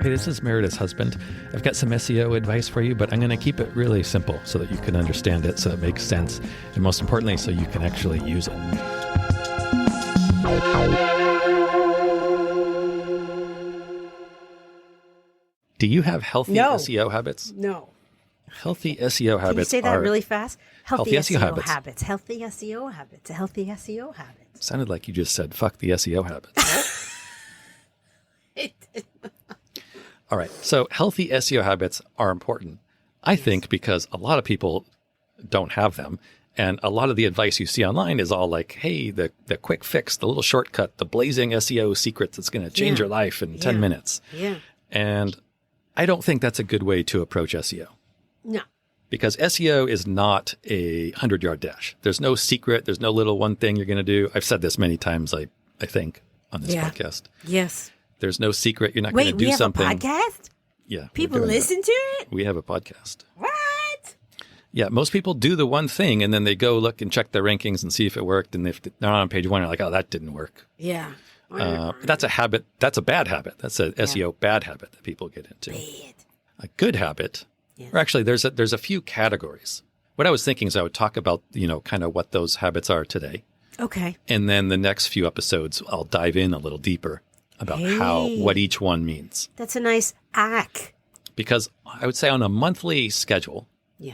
Hey, this is Meredith's husband. I've got some SEO advice for you, but I'm going to keep it really simple so that you can understand it, so it makes sense, and most importantly, so you can actually use it. Do you have healthy SEO habits? No. Healthy SEO habits. Can you say that really fast? Healthy SEO habits. habits. Healthy SEO habits. Healthy SEO habits. Sounded like you just said, fuck the SEO habits. All right. So healthy SEO habits are important, I think, because a lot of people don't have them. And a lot of the advice you see online is all like, hey, the quick fix, the little shortcut, the blazing SEO secret that's going to change your life in 10 minutes. Yeah. And I don't think that's a good way to approach SEO. No. Because SEO is not a 100-yard dash. There's no secret. There's no little one thing you're going to do. I've said this many times, I think, on this podcast. Yes. There's no secret. You're not going to do something. Wait, we have a podcast? Yeah. People listen to it? We have a podcast. What? Yeah. Most people do the one thing and then they go look and check their rankings and see if it worked. And if they're not on page one, they're like, oh, that didn't work. Yeah. That's a habit. That's a bad habit. That's a SEO bad habit that people get into. Bad. A good habit. Yeah. Or actually, there's a few categories. What I was thinking is I would talk about, kind of what those habits are today. Okay. And then the next few episodes, I'll dive in a little deeper about what each one means. That's a nice hack. Because I would say on a monthly schedule,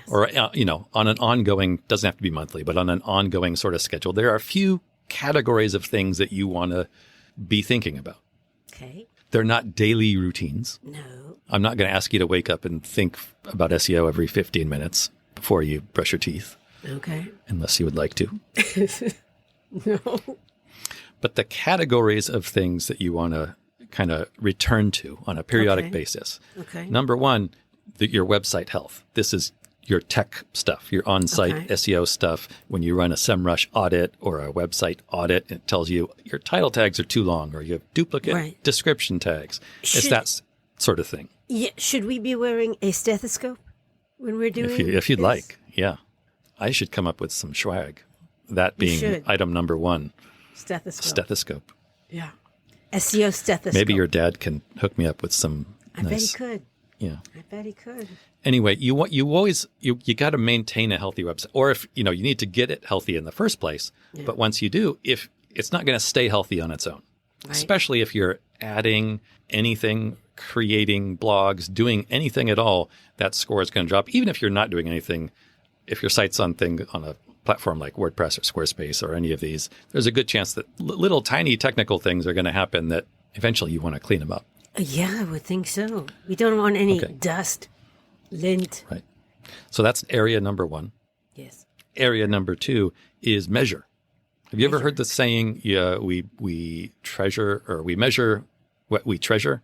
or, on an ongoing, doesn't have to be monthly, but on an ongoing sort of schedule, there are a few categories of things that you want to be thinking about. Okay. They're not daily routines. No. I'm not going to ask you to wake up and think about SEO every 15 minutes before you brush your teeth. Okay. Unless you would like to. No. But the categories of things that you want to kind of return to on a periodic basis. Okay. Number one, your website health. This is your tech stuff, your on-site SEO stuff. When you run a SEMrush audit or a website audit, it tells you your title tags are too long or you have duplicate description tags. It's that sort of thing. Yeah. Should we be wearing a stethoscope when we're doing if you'd like, yeah. I should come up with some swag. That being item number one. Stethoscope. Yeah. SEO stethoscope. Maybe your dad can hook me up with some I bet he could. Yeah. I bet he could. Anyway, you got to maintain a healthy website. Or if, you need to get it healthy in the first place. Yeah. But once you do, if it's not going to stay healthy on its own, especially if you're adding anything, creating blogs, doing anything at all, that score is going to drop. Even if you're not doing anything, if your site's on a platform like WordPress or Squarespace or any of these, there's a good chance that little tiny technical things are going to happen that eventually you want to clean them up. Yeah, I would think so. We don't want any dust, lint. Right. So that's area number one. Yes. Area number two is measure. Have you ever heard the saying, we treasure or we measure what we treasure?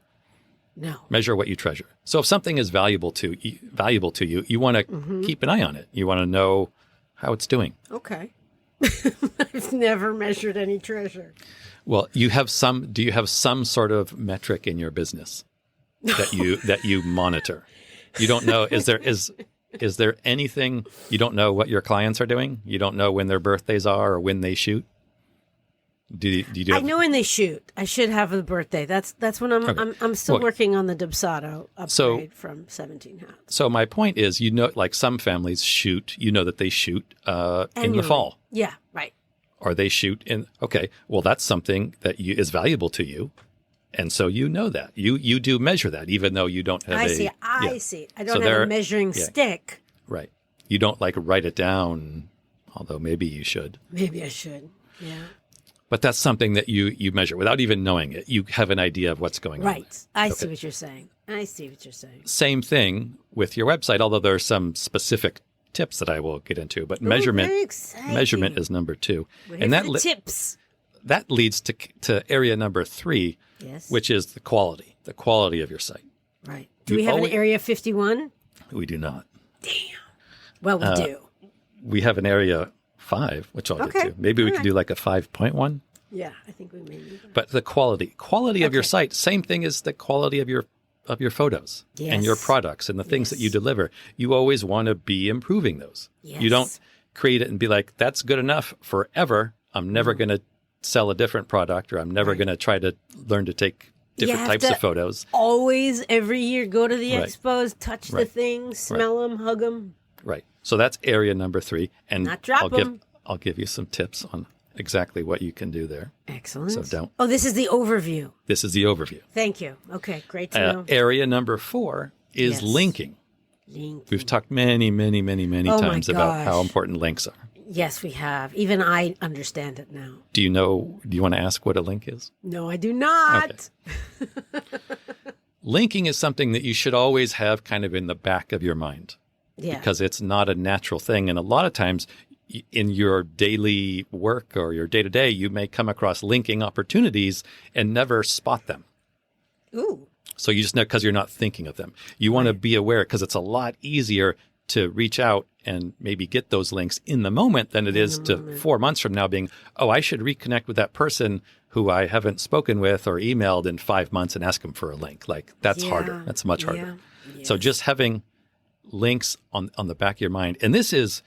No. Measure what you treasure. So if something is valuable to you, you want to keep an eye on it. You want to know how it's doing. Okay. I've never measured any treasure. Well, do you have some sort of metric in your business that you monitor? You don't know, is there anything, you don't know what your clients are doing? You don't know when their birthdays are or when they shoot? Do you I know when they shoot. I should have a birthday. That's when I'm still working on the Dubsado upgrade from 17 hats. So my point is, like some families shoot, that they shoot in the fall. Yeah, right. Or they shoot well, that's something that is valuable to you. And so that. You do measure that, even though you don't have I see. I don't have a measuring stick. Right. You don't write it down, although maybe you should. Maybe I should, yeah. But that's something that you measure without even knowing it. You have an idea of what's going on. Right. I see what you're saying. Same thing with your website, although there are some specific tips that I will get into. But measurement is number two. And tips. That leads to area number three, which is the quality of your site. Right. Do we have an area 51? We do not. Damn. Well, we do. We have an area 5, which I'll get to. Maybe we could do a 5.1. Yeah, I think we may need that. But the quality of your site, same thing as the quality of your photos and your products and the things that you deliver. You always want to be improving those. Yes. You don't create it and be like, that's good enough forever. I'm never going to sell a different product, or I'm never going to try to learn to take different types of photos. Always, every year, go to the Right. expos, touch the things, smell them, hug them. Right. So that's area number 3. And Not drop them. I'll give you some tips on exactly what you can do there. Excellent. So don't. Oh, this is the overview. This is the overview. Thank you. Okay, great to know. Area number 4 is linking. We've talked many times about how important links are. Yes, we have. Even I understand it now. Do you want to ask what a link is? No, I do not. Okay. Linking is something that you should always have kind of in the back of your mind. Yeah. Because it's not a natural thing. And a lot of times in your daily work or your day-to-day, you may come across linking opportunities and never spot them. Ooh. So you just know because you're not thinking of them. You want to be aware because it's a lot easier to reach out and maybe get those links in the moment than it is to 4 months from now being, oh, I should reconnect with that person who I haven't spoken with or emailed in 5 months and ask them for a link. Like that's harder. That's much harder. Yeah. So just having links on the back of your mind. And this is,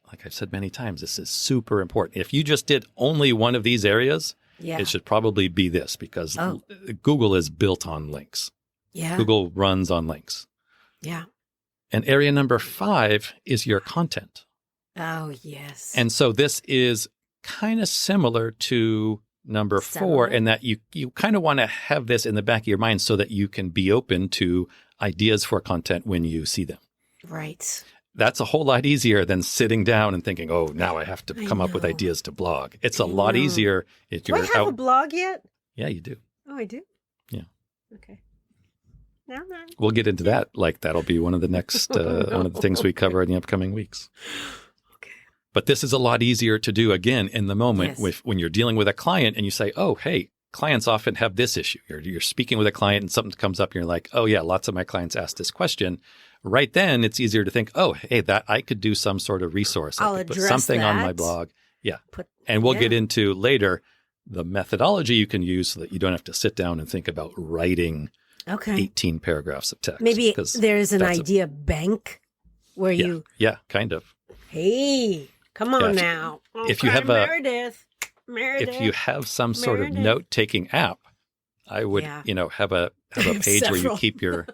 like I've said many times, this is super important. If you just did only one of these areas, it should probably be this because Google is built on links. Yeah. Google runs on links. Yeah. And area number 5 is your content. Oh, yes. And so this is kind of similar to number 4 in that you kind of want to have this in the back of your mind so that you can be open to ideas for content when you see them. Right. That's a whole lot easier than sitting down and thinking, oh, now I have to come up with ideas to blog. It's a lot easier if you're Do I have a blog yet? Yeah, you do. Oh, I do? Yeah. Okay. Now then. We'll get into that. Like that'll be one of the next, one of the things we cover in the upcoming weeks. Okay. But this is a lot easier to do again in the moment when you're dealing with a client and you say, oh, hey, clients often have this issue. You're speaking with a client and something comes up and you're like, oh yeah, lots of my clients ask this question. Right then it's easier to think, oh, hey, that I could do some sort of resource. I could put something on my blog. Yeah. And we'll get into later the methodology you can use so that you don't have to sit down and think about writing 18 paragraphs of text. Maybe there's an idea bank where you... Yeah, kind of. Hey, come on now. If you have Meredith. If you have some sort of note-taking app, I would, have a page where you keep your...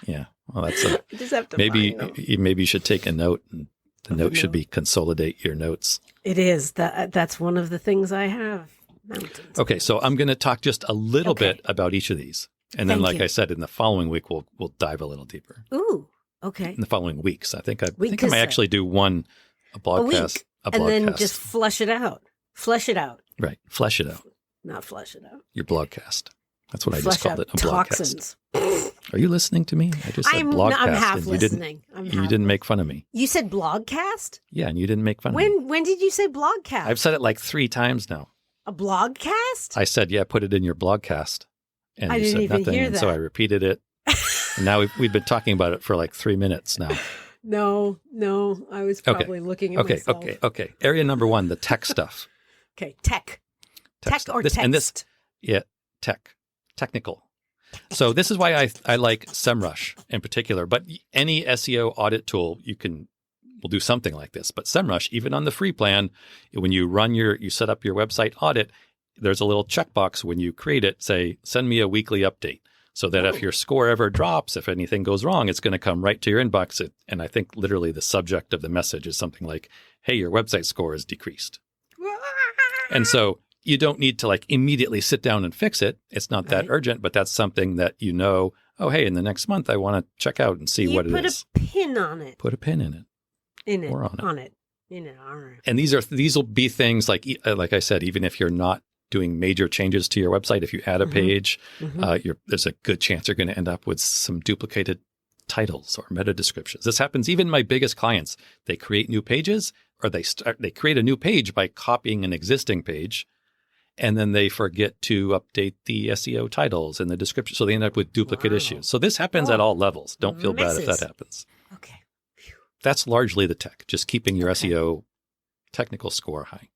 Yeah. Well, that's just have to maybe you should take a note, and the note should be consolidate your notes. It is that's one of the things I have. Mountains. Okay, so I'm going to talk just a little bit about each of these, and then, like I said, in the following week we'll dive a little deeper. Ooh, okay. In the following weeks, I think I might actually do a blogcast, and then just flesh it out. Flesh it out. Right, flesh it out. Not flesh it out. Your blogcast. That's what I just called it. A toxins. Blogcast. Are you listening to me? I just said blogcast. I'm half listening. You didn't make fun of me. You said blogcast? Yeah, and you didn't make fun of me. When did you say blogcast? I've said it like 3 times now. A blogcast? I said, yeah, put it in your blogcast. And you said nothing. And so I repeated it. And now we've been talking about it for like 3 minutes now. No, I was probably looking at myself. Okay. Area number 1, the tech stuff. Okay, tech or text? And this, technical. So this is why I like SEMrush in particular, but any SEO audit tool will do something like this. But SEMrush, even on the free plan, when you set up your website audit, there's a little checkbox when you create it, say, send me a weekly update. So that if your score ever drops, if anything goes wrong, it's going to come right to your inbox. And I think literally the subject of the message is something like, hey, your website score is decreased. And so you don't need to immediately sit down and fix it. It's not that urgent, but that's something that oh, hey, in the next month, I want to check out and see what it is. Put a pin on it. Put a pin in it. Or on it. All right. And these will be things like I said, even if you're not doing major changes to your website, if you add a page, there's a good chance you're going to end up with some duplicated titles or meta descriptions. This happens even my biggest clients. They create new pages or they create a new page by copying an existing page. And then they forget to update the SEO titles and the description. So they end up with duplicate issues. So this happens at all levels. Don't feel bad if that happens. Okay. Phew. That's largely the tech, just keeping your SEO technical score high.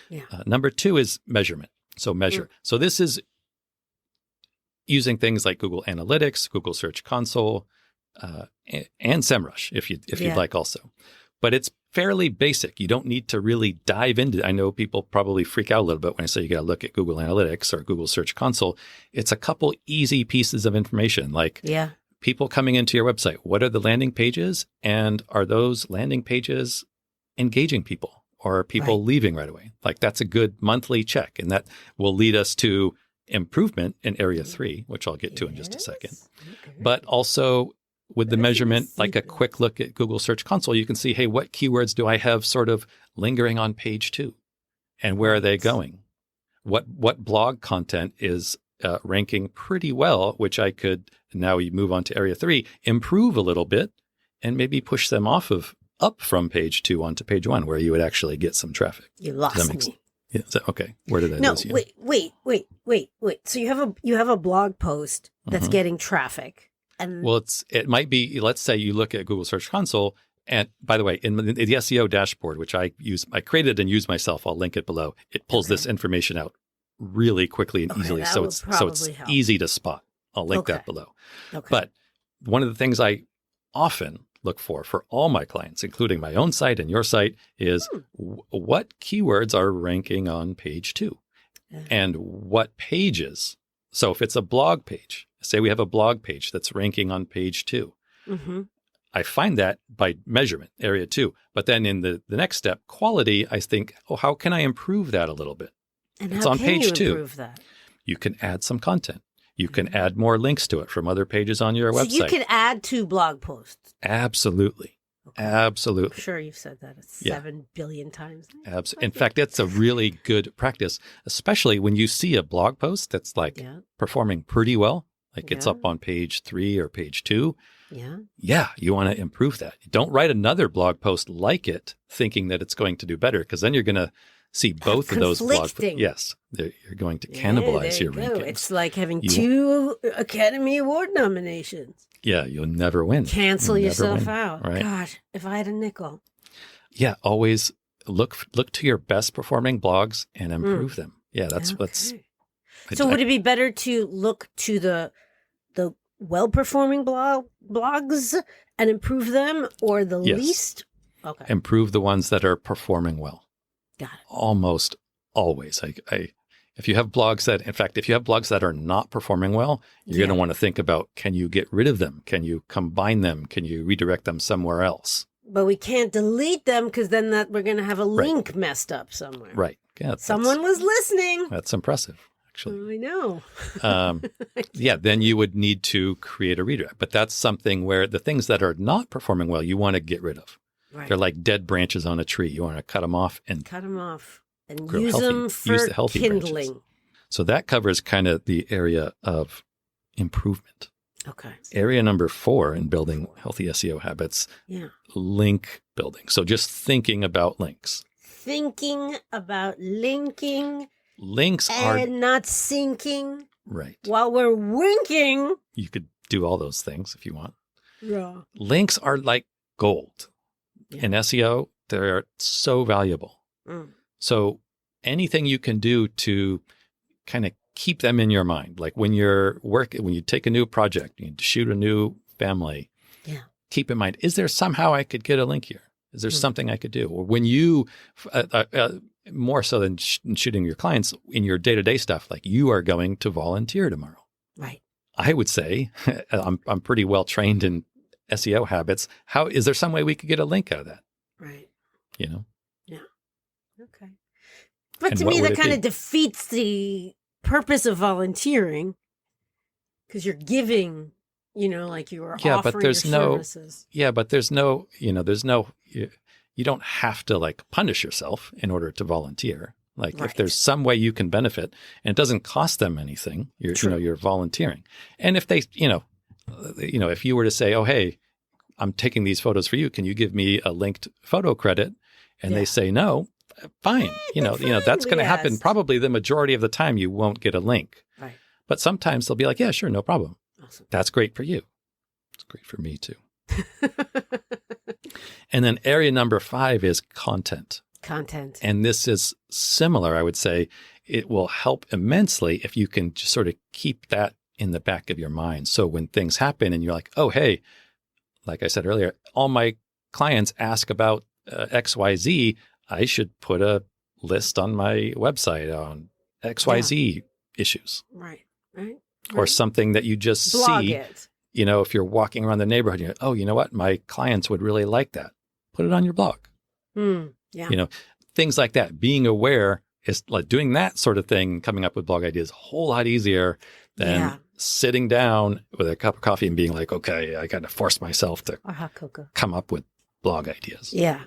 Yeah. Number 2 is measurement. So measure. So this is using things like Google Analytics, Google Search Console, and SEMrush if you'd like also. but it's fairly basic. You don't need to really dive into. I know people probably freak out a little bit when I say you got to look at Google Analytics or Google Search Console. It's a couple easy pieces of information, like people coming into your website. What are the landing pages, and are those landing pages engaging people, or are people leaving right away? Like, that's a good monthly check, and that will lead us to improvement in area 3, which I'll get to in just a second. Okay. But also with the measurement, like a quick look at Google Search Console, you can see, hey, what keywords do I have sort of lingering on page 2? And where are they going? What blog content is ranking pretty well, which I could, now you move on to area 3, improve a little bit and maybe push them up from page 2 onto page 1, where you would actually get some traffic. You lost me. Yeah, okay. Where did I lose you? Wait. So you have a blog post that's getting traffic. And well, it might be, let's say you look at Google Search Console, and by the way, in the SEO dashboard, which I created and use myself, I'll link it below. It pulls this information out really quickly and easily, so it's help. Easy to spot. I'll link that below. Okay. But one of the things I often look for all my clients, including my own site and your site, is what keywords are ranking on page 2 and what pages. So if it's a blog page, say we have a blog page that's ranking on page 2, I find that by measurement, area 2. But then in the next step, quality, I think, how can I improve that a little bit? And it's how on can page you 2. Improve that? You can add some content. You can add more links to it from other pages on your website. So you can add to blog posts. Absolutely. Okay. Absolutely. I'm sure you've said that 7 billion times. Absolutely. In fact, that's a really good practice, especially when you see a blog post that's performing pretty well, like it's up on page 3 or page 2. Yeah, you want to improve that. Don't write another blog post like it thinking that it's going to do better, because then you're going to see both of those blog posts. Yes, you're going to cannibalize your rankings. It's like having 2 Academy Award nominations. Yeah, you'll never win. Cancel yourself out. Right? Gosh, if I had a nickel. Yeah, always look to your best performing blogs and improve them. Yeah, that's what's. So would it be better to look to the well-performing blogs and improve them, or the least? Okay. Improve the ones that are performing well. Got it. Almost always. If you have blogs that are not performing well, you're going to want to think about, can you get rid of them? Can you combine them? Can you redirect them somewhere else? But we can't delete them, because then we're going to have a link messed up somewhere. Right. Yeah, someone was listening. That's impressive, actually. I know. Then you would need to create a redirect. But that's something where the things that are not performing well, you want to get rid of. Right. They're like dead branches on a tree. You want to cut them off and use them for kindling. Branches. So that covers kind of the area of improvement. Okay. Area number 4 in building healthy SEO habits, link building. So just thinking about links. Thinking about linking. Links and not sinking. Right. While we're winking. You could do all those things if you want. Yeah. Links are like gold. In SEO, they're so valuable. So anything you can do to kind of keep them in your mind, like when you take a new project, you need to shoot a new family, keep in mind, is there somehow I could get a link here? Is there something I could do? Or when you, more so than shooting your clients, in your day-to-day stuff, like you are going to volunteer tomorrow. Right. I would say, I'm pretty well trained in SEO habits. How is there some way we could get a link out of that? Right. Yeah. Okay. But to me, that kind of defeats the purpose of volunteering, because you're giving, like you are offering your services. Yeah, but there's no, you don't have to like punish yourself in order to volunteer. Like if there's some way you can benefit and it doesn't cost them anything, you're volunteering. And if they, if you were to say, oh, hey, I'm taking these photos for you, can you give me a linked photo credit? And they say no, fine. That's going to happen. Probably the majority of the time you won't get a link. Right. But sometimes they'll be like, yeah, sure, no problem. Awesome. That's great for you. It's great for me too. And then area number 5 is content. And this is similar, I would say. It will help immensely if you can just sort of keep that in the back of your mind. So when things happen and you're like, oh, hey, like I said earlier, all my clients ask about XYZ, I should put a list on my website on XYZ issues. Right. Or something that you just Blog see. it. You know, if you're walking around the neighborhood, you go, oh, you know what? My clients would really like that. Put it on your blog. Yeah. You know, things like that. Being aware is like doing that sort of thing, coming up with blog ideas, a whole lot easier than sitting down with a cup of coffee and being like, okay, I got to force myself to come up with blog ideas. Yeah.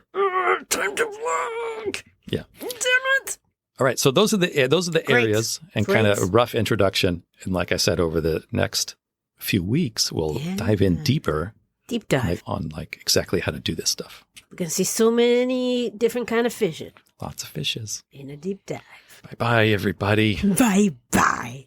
Time to blog. Yeah. Damn it. All right. So those are the areas and kind of a rough introduction. And like I said, over the next few weeks, we'll dive in deeper. Deep dive. On like exactly how to do this stuff. We're going to see so many different kind of fishing. Lots of fishes. In a deep dive. Bye-bye, everybody. Bye-bye.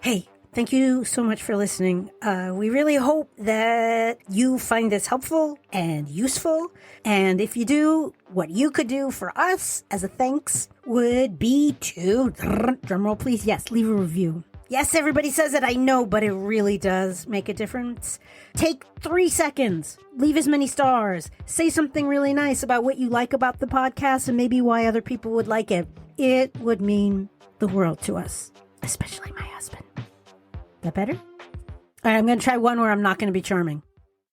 Hey, thank you so much for listening. We really hope that you find this helpful and useful. And if you do, what you could do for us as a thanks would be to, drumroll please, yes, leave a review. Yes, everybody says it, I know, but it really does make a difference. Take 3 seconds, leave as many stars, say something really nice about what you like about the podcast and maybe why other people would like it. It would mean the world to us, especially my husband. That better? All right, I'm going to try one where I'm not going to be charming.